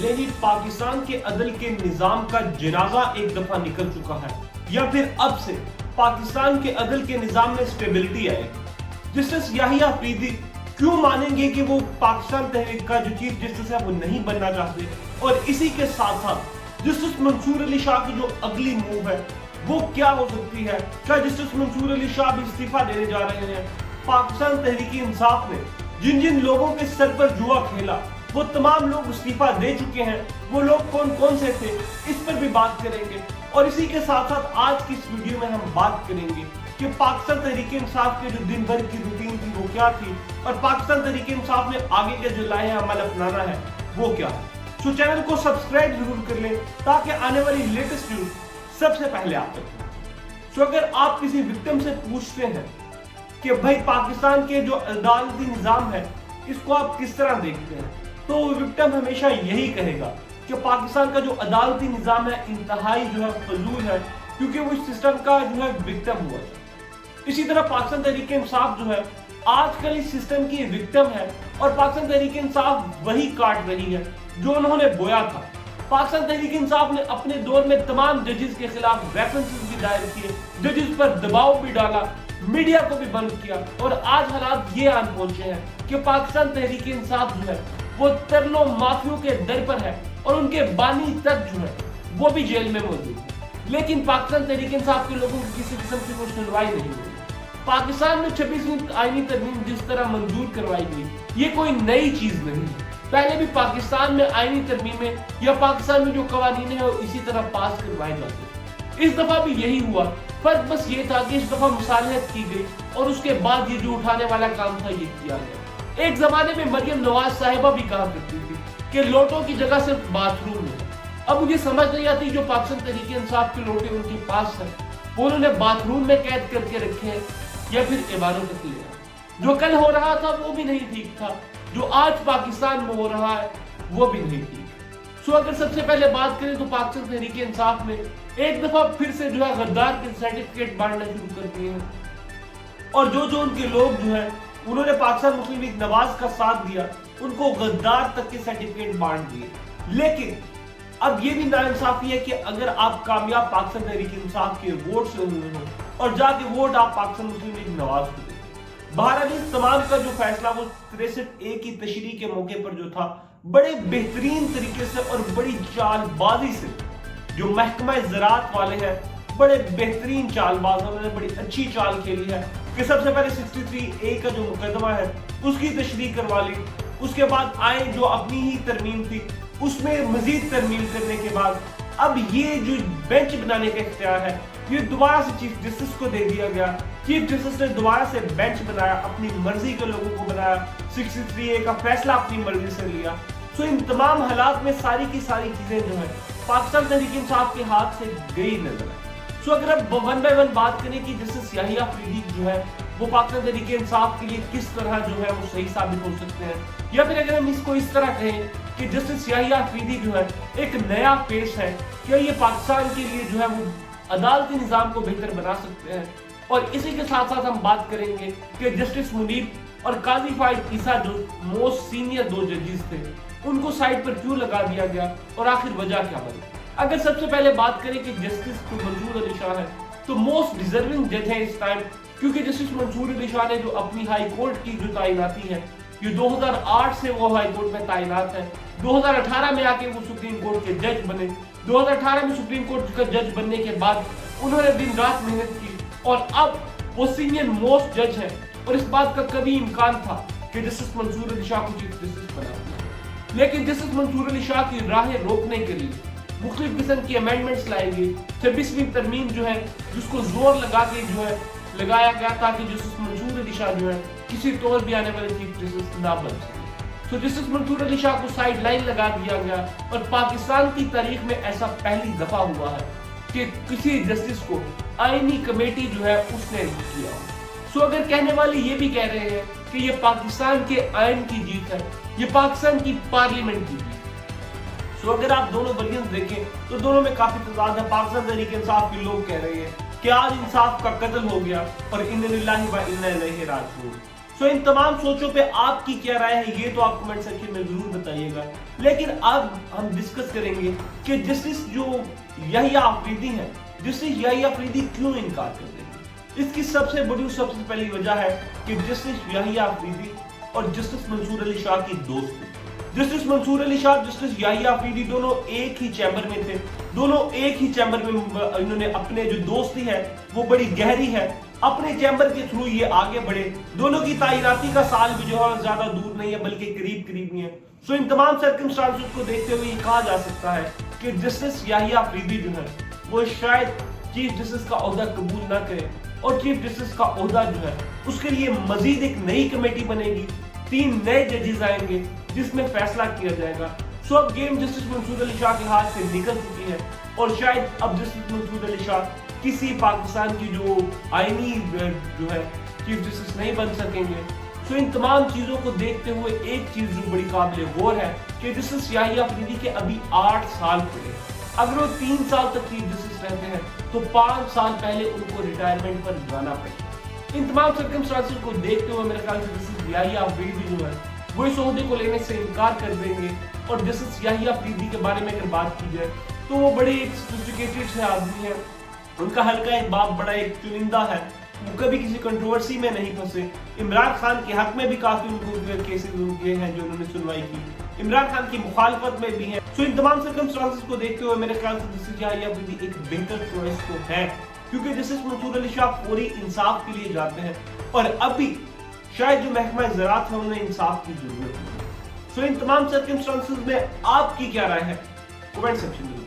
लेकिन पाकिस्तान के अदल के निजाम का जनाजा एक दफा निकल चुका है, या फिर अब से पाकिस्तान के अदल के निजाम में स्टेबिलिटी आएगी। जस्टिस याहिया अफरीदी क्यों मानेंगे कि वो पाकिस्तान तहरीक का जो चीफ जस्टिस है वो नहीं बनना चाहते, और इसी के साथ साथ जस्टिस मंसूर अली शाह की जो अगली मूव है वो क्या हो सकती है। क्या जस्टिस मंसूर अली शाह भी इस्तीफा देने जा रहे हैं? पाकिस्तान तहरीक इंसाफ ने जिन जिन लोगों के सर पर जुआ खेला वो तमाम लोग इस्तीफा दे चुके हैं, वो लोग कौन कौन से थे, इस पर भी बात करेंगे। और इसी के साथ साथ आज की इस वीडियो में हम बात करेंगे कि पाकिस्तान तहरीक इंसाफ के जो दिन भर की रूटीन थी वो क्या थी, और पाकिस्तान तहरीक इंसाफ ने आगे के जो लाए अमल अपनाना है वो क्या है। तो चैनल को सब्सक्राइब जरूर कर लें ताकि आने वाली लेटेस्ट न्यूज सबसे पहले आप तक पहुंचे। तो अगर आप किसी विक्टिम से पूछते हैं कि भाई पाकिस्तान के जो अदालती निजाम है इसको आप किस तरह देखते हैं, तो विक्टिम हमेशा यही कहेगा कि पाकिस्तान का जो अदालती निजाम है इंतहाई जो है फजूल है, क्योंकि वो इस सिस्टम का जो है विक्टिम हुआ है। इसी तरह पाकिस्तान तहरीक इंसाफ जो है आजकल इस सिस्टम की विक्टिम है, और पाकिस्तान तहरीक इंसाफ वही काट रही है जो उन्होंने बोया था। पाकिस्तान तहरीक इंसाफ ने अपने दौर में तमाम जजेस के खिलाफ रेफरेंसेस भी दायर किए, जजेस पर दबाव भी डाला, मीडिया को भी बंद किया, और आज हालात ये आन पहुंचे हैं कि पाकिस्तान तहरीक इंसाफ जो है वो तरलों माफियों के दर पर है, और उनके बानी तक जो है वो भी जेल में मौजूद है। लेकिन पाकिस्तान तहरीक इंसाफ के लोगों की किसी किस्म की कोई सुनवाई नहीं हुई। पाकिस्तान में 26वीं आईनी तरमीम जिस तरह मंजूर करवाई गई ये कोई नई चीज नहीं है। पहले भी पाकिस्तान में आईनी तरमीमें या पाकिस्तान में जो कवानीन है वो इसी तरह पास करवाए जाते। इस दफा भी यही हुआ, फर्क बस ये था कि इस दफा मुसालहत की गई और उसके बाद ये जो उठाने वाला काम था ये किया गया। एक जमाने में मरियम नवाज साहिबा भी कहा करती थी कि लोटों की जगह सिर्फ बाथरूम है। अब मुझे समझ नहीं आती जो पाकिस्तान तहरीक इंसाफ के लोटे उनके पास है वो उन्होंने बाथरूम में कैद करके रखे हैं या फिर इबादत किया। जो कल हो रहा था वो भी नहीं ठीक था, जो आज पाकिस्तान में हो रहा है वो भी नहीं ठीक। सो अगर सबसे पहले बात करें तो पाकिस्तान तहरीक इंसाफ ने एक दफा फिर से जो है गद्दार के सर्टिफिकेट बांटना शुरू कर दिए हैं, और जो जो उनके लोग जो है उन्होंने पाकिस्तान मुस्लिम लीग नवाज का साथ दिया उनको गद्दार तक के सर्टिफिकेट बांट दिए। लेकिन अब ये भी नाइंसाफी है कि अगर आप कामयाब पाकिस्तान तहरीक इंसाफ के वोट से हुए हो और जाके वोट आप पाकिस्तान मुस्लिम लीग नवाज को दें। बहरहाल इस तमाम का जो फैसला वो 63A की तशरीह के मौके पर जो था बड़े बेहतरीन तरीके से और बड़ी चालबाजी से जो महकमा ज़राअत वाले हैं बड़े बेहतरीन चालबाज, उन्होंने बड़ी अच्छी चाल खेली है कि सबसे पहले 63A का जो मुकदमा है उसकी तशरीह करवा ली, उसके बाद आए जो अपनी ही तरमीम थी उसमें मजीद तरमीम करने के बाद अब ये जो बेंच बनाने का इख्तियार है ये दोबारा से चीफ जस्टिस को दे दिया गया। चीफ जस्टिस ने दोबारा से बेंच बनाया, अपनी मर्जी के लोगों को बनाया, 63A का फैसला अपनी मर्जी से लिया। सो इन तमाम हालात में सारी की सारी चीजें जो है पाकिस्तान तहरीक इंसाफ के हाथ से गई नजर है। सो अगर अब 1 बाय 1 बात करें कि जस्टिस याहिया अफरीदी जो है वो पाकिस्तान तहरीक इंसाफ के लिए किस तरह जो है वो सही साबित हो सकते हैं, या फिर अगर हम इसको इस तरह कहें कि जस्टिस याहिया अफरीदी जो है एक नया फेस है, क्या ये पाकिस्तान के लिए जो है वो अदालती निजाम को बेहतर बना सकते हैं। और इसी के साथ साथ हम बात करेंगे कि जस्टिस मुनीब और काजी फाइद ईसा जो मोस्ट सीनियर 2 जजेस थे उनको साइड पर क्यों लगा दिया गया और आखिर वजह क्या बनी। अगर सबसे पहले बात करें कि जस्टिस मंसूर अली शाह है तो मोस्ट डिजर्विंग जज है इस टाइम, क्योंकि जस्टिस मंसूर अली शाह ने जो अपनी हाई कोर्ट की जो तैनाती है ये 2008 से वो हाई कोर्ट में तैनात है, 2018 में आके वो सुप्रीम कोर्ट के जज बने। 2018 में सुप्रीम कोर्ट का जज बनने के बाद उन्होंने दिन रात मेहनत की और अब वो सीनियर मोस्ट जज है, और इस बात का कभी इम्कान था कि जस्टिस मंसूर अली शाह को चीफ जस्टिस बना। लेकिन जस्टिस मंसूर अली शाह की राहें रोकने के लिए मुख्तलिफ किस्म की अमेंडमेंट्स लाई गई। 26वीं तरमीम जो है जिसको जोर लगा के जो है लगाया गया ताकि जस्टिस मंसूर अली शाह जो है किसी तौर भी आने वाले चीफ जस्टिस ना बन सके। तो जस्टिस मंसूर अली शाह को साइड लाइन लगा दिया गया, और पाकिस्तान की तारीख में ऐसा पहली दफा हुआ है कि किसी जस्टिस को आईनी कमेटी जो है उसने किया। सो अगर कहने वाले ये भी कह रहे हैं कि ये पाकिस्तान के आइन की जीत है, ये पाकिस्तान की पार्लियामेंट की जीत। सो अगर आप दोनों वर्जन देखें तो दोनों में काफी तजाद है। पाकिस्तान तहरीक इंसाफ के लोग कह रहे हैं कि आज इंसाफ का कत्ल हो गया और इन्ना लिल्लाहि व इन्ना इलैहि राजिऊन। सो इन तमाम सोचों पे आपकी क्या राय है ये तो आप कमेंट सेक्शन में जरूर बताइएगा। लेकिन अब हम डिस्कस करेंगे कि जस्टिस जो याहिया अफरीदी है, जस्टिस याहिया अफरीदी क्यों इनकार कर देंगे। इसकी सबसे बड़ी सबसे पहली वजह है कि जस्टिस याहिया अफरीदी और जस्टिस मंसूर अली शाह की दोस्ती। जस्टिस मंसूर अली शाह, जस्टिस याहिया अफरीदी दोनों एक ही चैम्बर में थे, दोनों एक ही चैम्बर में इन्होंने अपने जो दोस्ती है वो बड़ी गहरी है, अपने चैम्बर के थ्रू ये आगे बढ़े। दोनों की तैनाती का साल भी जो है ज्यादा दूर नहीं है बल्कि करीब ही है। सो इन तमाम सर्कमस्टांसेस को देखते हुए कहा जा सकता है कि जस्टिस याहिया अफरीदी जो है वो शायद चीफ जस्टिस का ओहदा कबूल ना करे और चीफ जस्टिस का ओहदा जो है उसके लिए मजीद एक नई कमेटी बनेगी, 3 नए जजेस आएंगे जिसमें फैसला किया जाएगा। सो अब गेम जस्टिस मंसूर अली शाह के हाथ से निकल चुकी है और शायद अब जस्टिस मंसूर अली शाह किसी पाकिस्तान की जो आईनी जो है चीफ जस्टिस नहीं बन सकेंगे। सो इन तमाम चीजों को देखते हुए एक चीज जो बड़ी काबिल गौर है कि जस्टिस याहिया अफरीदी के अभी 8 साल पड़े। अगर वो 3 साल तक चीफ जस्टिस रहते हैं तो 5 साल पहले उनको रिटायरमेंट पर जाना पड़े। इन तमाम सर्कमस्टांसेस को देखते हुए मेरे ख्याल से जस्टिस याहिया अफरीदी जो है वो इस ओहदे को लेने से इनकार कर देंगे। और जस्टिस याहिया अफरीदी के बारे में अगर बात की जाए तो वो बड़े एक सोफिस्टिकेटेड से आदमी है, उनका हल्का एक बाप बड़ा एक चुनिंदा है, वो कभी किसी कंट्रोवर्सी में नहीं फंसे। इमरान खान के हक में भी काफी उनको केसेस उनके हैं जो उन्होंने सुनवाई की, इमरान खान की मुखालफत में भी है। सो इन तमाम सर्कमस्टांसेस को देखते हुए मेरे ख्याल से जस्टिस याहिया अफरीदी एक बेहतर चॉइस तो है, क्योंकि जस्टिस मंसूर अली शाह फौरी इंसाफ के लिए जाते हैं और अभी शायद जो महकमा ज़राअत है उन्हें इंसाफ की जरूरत है। सो इन तमाम सर्कमस्टांसेस में आपकी क्या राय है कमेंट सेक्शन में